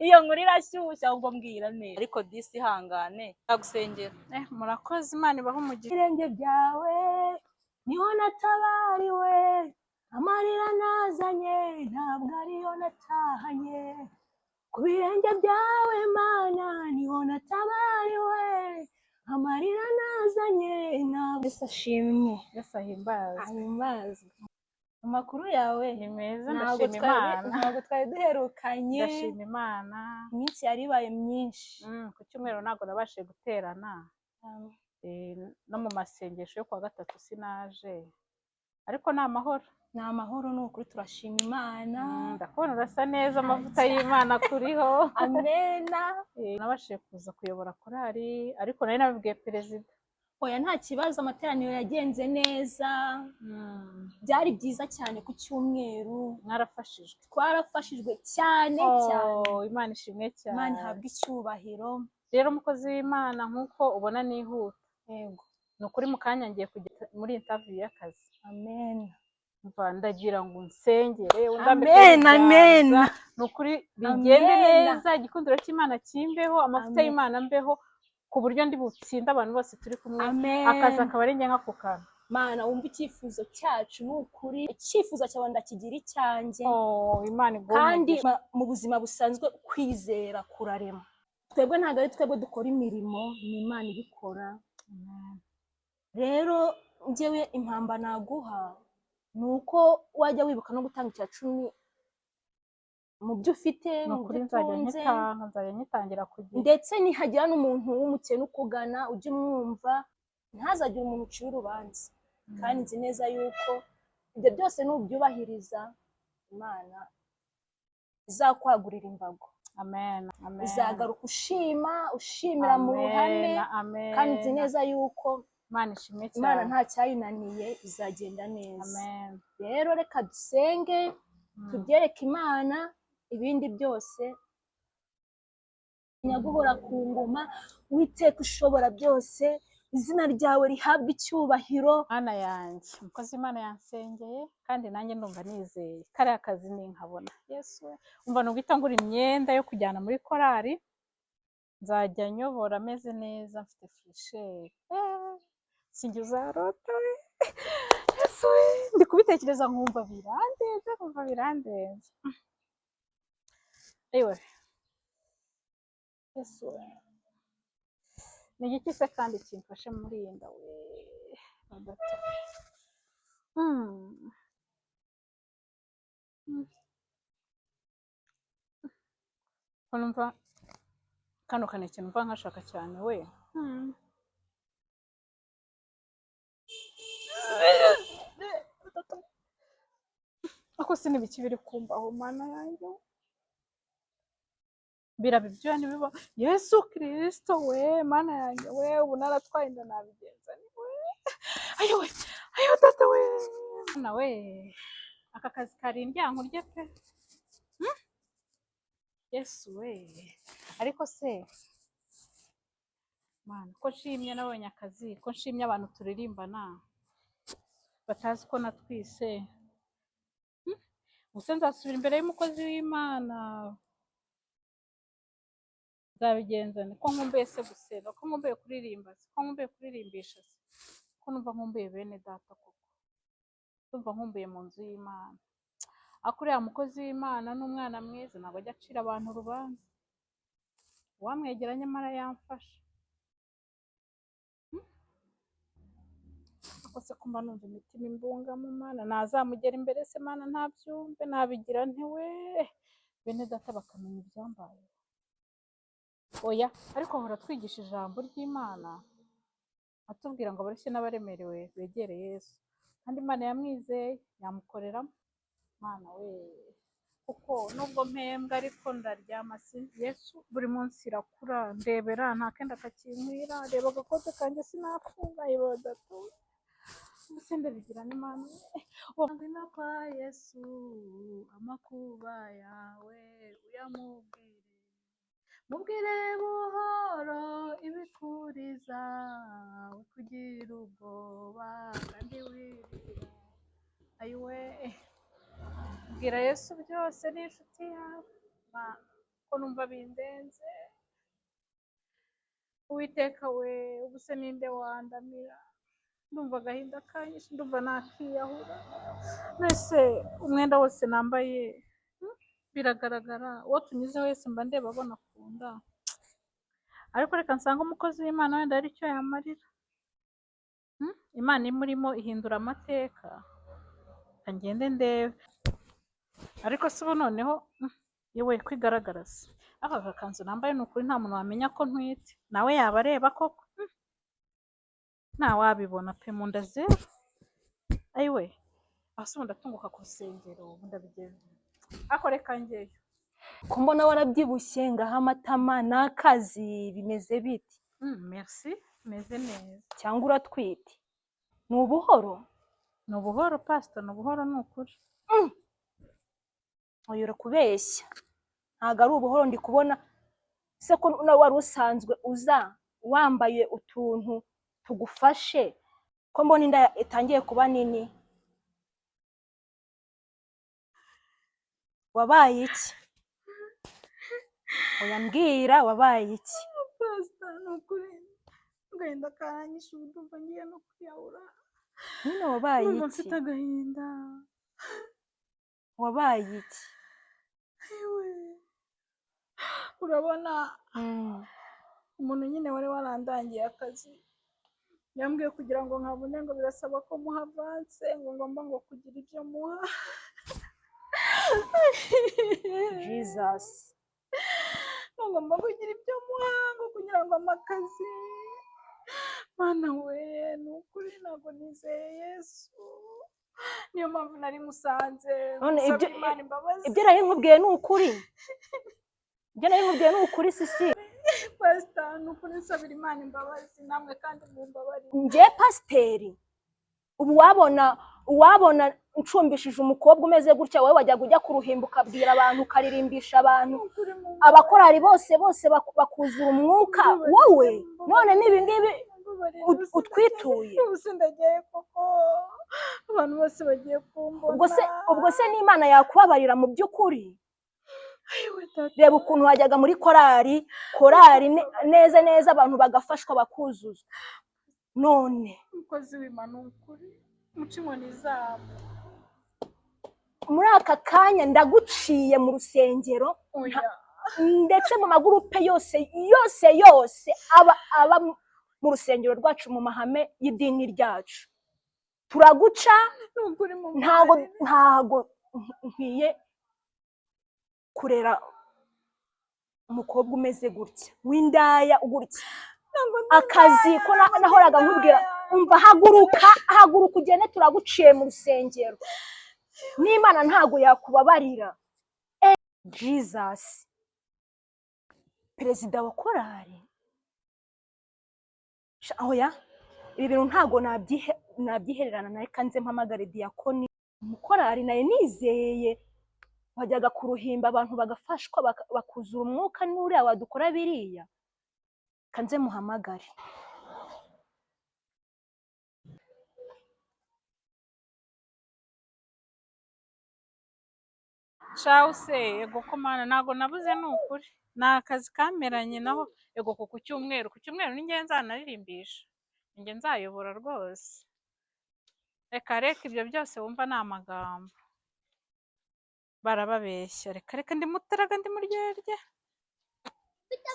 iyo nkuru irashyushye ahubwo mbwira neza ariko disi ihangane ndagusengera. Murakoze, Imana ibahe umugisha. Ibirenge byawe niho natabariwe, amarira nazanye ntabwo ariyo natahanye. Ku birenge byawe Mana niho natabariwe, amarira nazanye ntabwo. Yesu ashimwe. Yesu ahimbazwe. Ahimbazwe. Amakuru yawe ni meza, ndashima Imana. Ntabwo twari duherukanye. Ndashima Imana. Iminsi yari ibaye myinshi. Ku cyumweru ntabwo nabashije guterana. No mu masengesho yo kuwa gatatu sinaje, ariko ni amahoro. Ni amahoro, ni ukuri turashima Imana. Ndakubona urasa neza, amavuta y'Imana kuriho. Amena. Nabashije kuza kuyobora korali, ariko nari nabibwiye perezida. Oya nta kibazo, amateraniro yagenze neza. Byari byiza cyane ku cyumweru. Mwarafashijwe. Twarafashijwe cyane cyane. Imana ishimwe cyane. Imana ihabwe icyubahiro. Rero umukozi w'Imana nk'uko ubona nihuta. Yego. Ni ukuri mu kanya ngiye kujya muri interview y'akazi. Amen. Ndagira ngo nsengere. Amen, amen. Ni ukuri bigende neza, igikundiro cy'Imana kimbeho, amavuta y'Imana mbeho, ku buryo ndi butsinde abantu bose turi kumwe. Akazi akaba ari njye nk'ako kantu. Mana wumva icyifuzo cyacu, ni ukuri icyifuzo cyawe ndakigira icyanjye. Imana igomba. Kandi mu buzima busanzwe kwizera kurarema. Twebwe ntabwo ari twebwe dukora imirimo, ni Imana ibikora. Rero njyewe impamba naguha ni uko wajya wibuka no gutanga icya 10 mu byo ufite, mu byo utunze. Nzajya nyitangira kugira. Ndetse nihagira n'umuntu w'umukene ukugana ujye umwumva, ntazagire umuntu uciye urubanza. Kandi nzi neza yuko ibyo byose nubyubahiriza Imana izakwagurira imbago. Amen. Uzagaruka ushimira mu ruhame. Kandi nzi neza yuko Imana ishimwe cyane. Imana nta cyayinaniye, izagenda neza. Amen. Rero reka dusenge, tubyereke Imana, ibindi byose nyaguhora ku ngoma. Uwiteka ushobora byose, izina ryawe rihabwa icyubahiro. Mana yanjye, umukozi w'Imana yansengeye kandi nanjye ndumva nizeye kariya kazi ninkabona. Yesu umva nuguhita ngura imyenda yo kujyana muri korali, nzajya nyobora ameze neza, mfite furesheri. Sinjye uzarota we. Yesu ndi kubitekereza nkumva birandenze. Ewe Yesu, ni igiki se kandi kimfashe muri iyi nda we? Numva kano kaneke numva nkashaka cyane we. Ako sinibiki biri kumbaho Mana yanjye. Birabibyo nibiba. Yesu Kristo we, Mana yanjye we, ubu naratwaye inda nabigenza ni we. Ayo tata we. Mana we. Aka kazi kari indyankurye pe. Yesu we. Ariko se Mana, ko nshimye nabonye akazi, ko nshimye abantu turirimbana batazi ko natwise. Gusa nzasubira imbere y'umukozi w'Imana. Nzabigenza ko nkumbuye se gusenga, ko nkumbuye kuririmba, ko nkumbuye kuririmbisha, ko numva nkumbuye bene data koko. Numva nkumbuye mu nzu y'Imana. Akuriya mukozi w'Imana n'umwana mwiza, ntabwo ajya acira abantu urubanza. Uwamwegera nyamara yamfasha. Ako se kumva numva imitima imbunga mu Mana, nazamugera imbere se Mana ntabyumve, nabigira ntiwe bene data bakamenya ibyambaye. Oya, ariko ahora twigisha ijambo ry'Imana, atubwira ngo abarushye n'abaremerewe begere Yesu. Kandi Imana yamwizeye, yamukoreramo. Mana we, kuko nubwo mpembwa ariko ndaryama Yesu buri munsi irakura, ndebera nta kenda kakinkwira, reba agakote kanjye sinafunga ibodatu. Musende bigira n'Imana. Ngwino kwa Yesu, amakuba yawe uyamubwire. Mubwire buhoro ibikuriza, kugira ubwoba kandi wirira. Ayiwe, bwira Yesu byose n'inshuti yawe. ko numva bindenze. Uwiteka we, ubu se ninde wandamira? Ndumva agahinda kanyishe, ndumva nakiyahura. Mbese umwenda wose nambaye biragaragara, uwo tunyuze wese mba ndeba abona akunda. Ariko reka nsanga umukozi w'Imana wenda hari icyo yamarira. Imana imurimo ihindura amateka, ngende ndebe. Ariko se ubu noneho yewe kwigaragaraza, aka gakanzu nambaye ni ukuri nta muntu wamenya ko ntwite, nawe yaba areba koko, nta wabibona pe, mu nda zeru. Ayiwe ase ubu ndatunguka ku rusengero, ubu ndabigenza ako reka njyeyo. ko mbona warabyibushye ngaho amatama n'akazi bimeze biti? Merci, meze neza. Cyangwa uratwite? Ni ubuhoro? Ni ubuhoro pastor, ni ubuhoro ni ukuri. Oya urakubeshya, ntabwo ari ubuhoro ndi kubona. Se ko nawe wari usanzwe uza wambaye utuntu tugufashe, ko mbona inda itangiye kuba nini? Wabaye iki? Oya mbwira, wabaye iki? Pastor ni ukuri agahinda karanyishe, ubu ndumva ngiye no kwiyahura. Nyine wabaye iki? Ndumva mfite agahinda. Wabaye iki? Urabona umuntu nyine wari warandangiye akazi, yambwiye kugira ngo nkabone ngo birasaba ko muha avance, ngo ngomba ngo kugira ibyo muha. Jesus, ngomba kugira ibyo muha ngo kugira ngo amakazi. Mana we, ni ukuri ntabwo nizeye Yesu, niyo mpamvu nari musanze. none Nsaba Imana imbabazi. ibyo nari nkubwiye ni ukuri? Ibyo nari nkubwiye ni ukuri sisi? Pastor ni ukuri nsabira Imana imbabazi, namwe kandi mumbabarire. Njye pasiteri? Ubu wabona ncumbishije umukobwa umeze gutya, wowe wajyaga ujya ku ruhimbi ukabwira abantu, ukaririmbisha abantu, abakorari bose bakuzura umwuka, wowe none n'ibi ngibi utwituye? Ubu ndagiye koko, abantu bose bagiye kumbona. ubwo se n'Imana yakubabarira mu by'ukuri? Reba ukuntu wajyaga muri korari neza neza, abantu bagafashwa bakuzuzwa. None umukozi w'Imana ni ukuri muca inkoni zabo. muri aka kanya ndaguciye mu rusengero, ndetse mu magurupe yose aba mu rusengero rwacu, mu mahame y'idini ryacu turaguca. ntago nkwiye kurera umukobwa umeze gutya w'indaya gutya. Akazi ko nahoraga nkubwira, umva haguruka ugende, turaguciye mu rusengero. n'Imana ntago yakubabarira. Jesus, perezida wa korari, oya ibi bintu ntago nabyihererana na reka nze mpamagare diyakoni. Umukorari naye nizeye wajyaga ku ruhimbi abantu bagafashwa bakuzura umwuka, n'uriya wadukora biriya, kanze muhamagare. Shawu se, ego ko Mana ntago nabuze, ni ukuri ni akazi kameranye naho. Ego ku cyumweru ni njye nzanaririmbisha, ni njye nzayobora rwose. Reka ibyo byose wumva ni amagambo, barababeshya. Reka ndi mutaraga, ndi muryerye.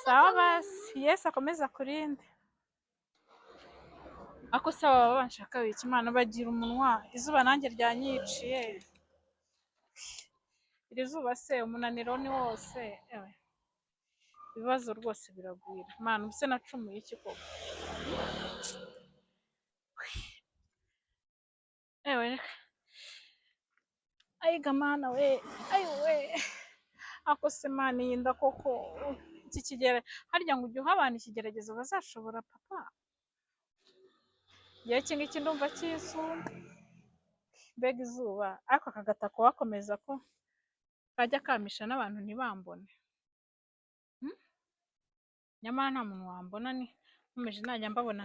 Sawa basi, Yesu akomeza kurinde. Ako sawa, baba banshaka wiki Imana, bagira umunwa. Izuba nanjye ryanyiciye, iri zuba se umunaniro ni wose. Ibibazo rwose biragwira Imana, ubuse nacumuye iki koko? Ayiga Mana we, ayiwe ako se Mana iyi nda koko, iki kigere harya ngo ujye uha abantu ikigeragezo bazashobora papa? Igihe iki ngiki ndumva cy'isumba, mbega izuba. Ariko aka gatako wakomeza ko kajya kamisha n'abantu ntibambone. Nyamara nta muntu wambona, ni nkomeje najya mbabona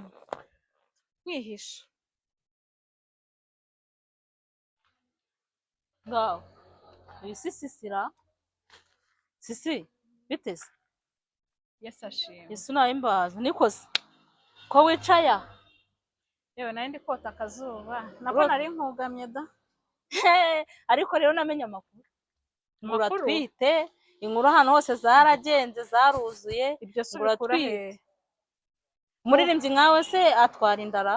mwihisha. Ngaho uyu sisira sisi, biteze Yesu ashimwe. Yesu nahimbaza nikoze ko wicaye aha Yewe nari ndi kota akazuba nako Ro- nari nkugamye da. ariko rero namenye amakuru Amakuru? uratwite inkuru ahantu hose zaragenze zaruzuye Ibyo se ngura ubikura twite. he? Umuririmbyi nkawe se atwara indara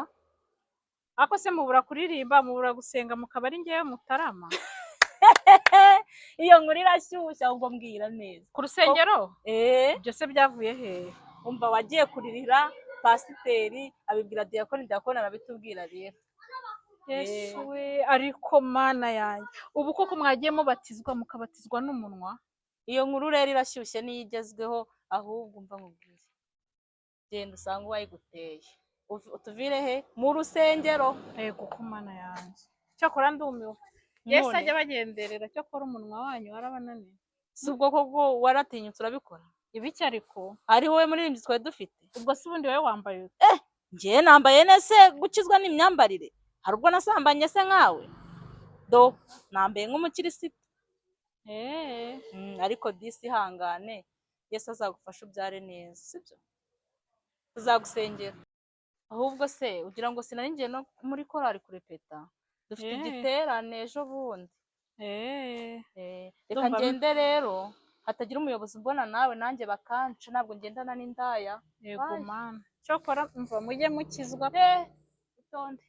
Ako se mubura kuririmba mubura gusenga mukaba ari ngewe mutarama iyo nkuru irashyushya ahubwo mbwira neza ku rusengero. Ibyo se byavuye he? umva wagiye kuririra pasiteri abibwira diyakoni arabitubwira rero Yesu we, ariko mana yanjye ubu koko mwagiye mubatizwa mukabatizwa n'umunwa? iyo nkuru rero irashyushye niyo igezweho ahubwo umva nkubwire genda usanga uwayiguteye utuvire he mu rusengero Yego ko mana yanjye cyakora ndumiwe. Yesu ajya bagenderera cyakora umunwa wanyu warabananiye. si ubwo koko waratinyutse urabikora Ibiki ariko ari wowe muririmbyi twari dufite ubwo se ubundi wowe wambaye ute? njyewe nambaye nese gukizwa n'imyambarire hari ubwo nasambanye se nkawe do nambaye nk'umukirisitu ariko disi ihangane Yesu azagufasha ubyare neza sibyo tuzagusengera ahubwo se ugira ngo sinari ngiye no muri korari kurepeta dufite igiterane ejo bundi reka ngende rero hatagira umuyobozi mbona nawe nanjye bakanca ntabwo ngendana n'indaya Yego mana cyakora mva mujye mukizwa itonde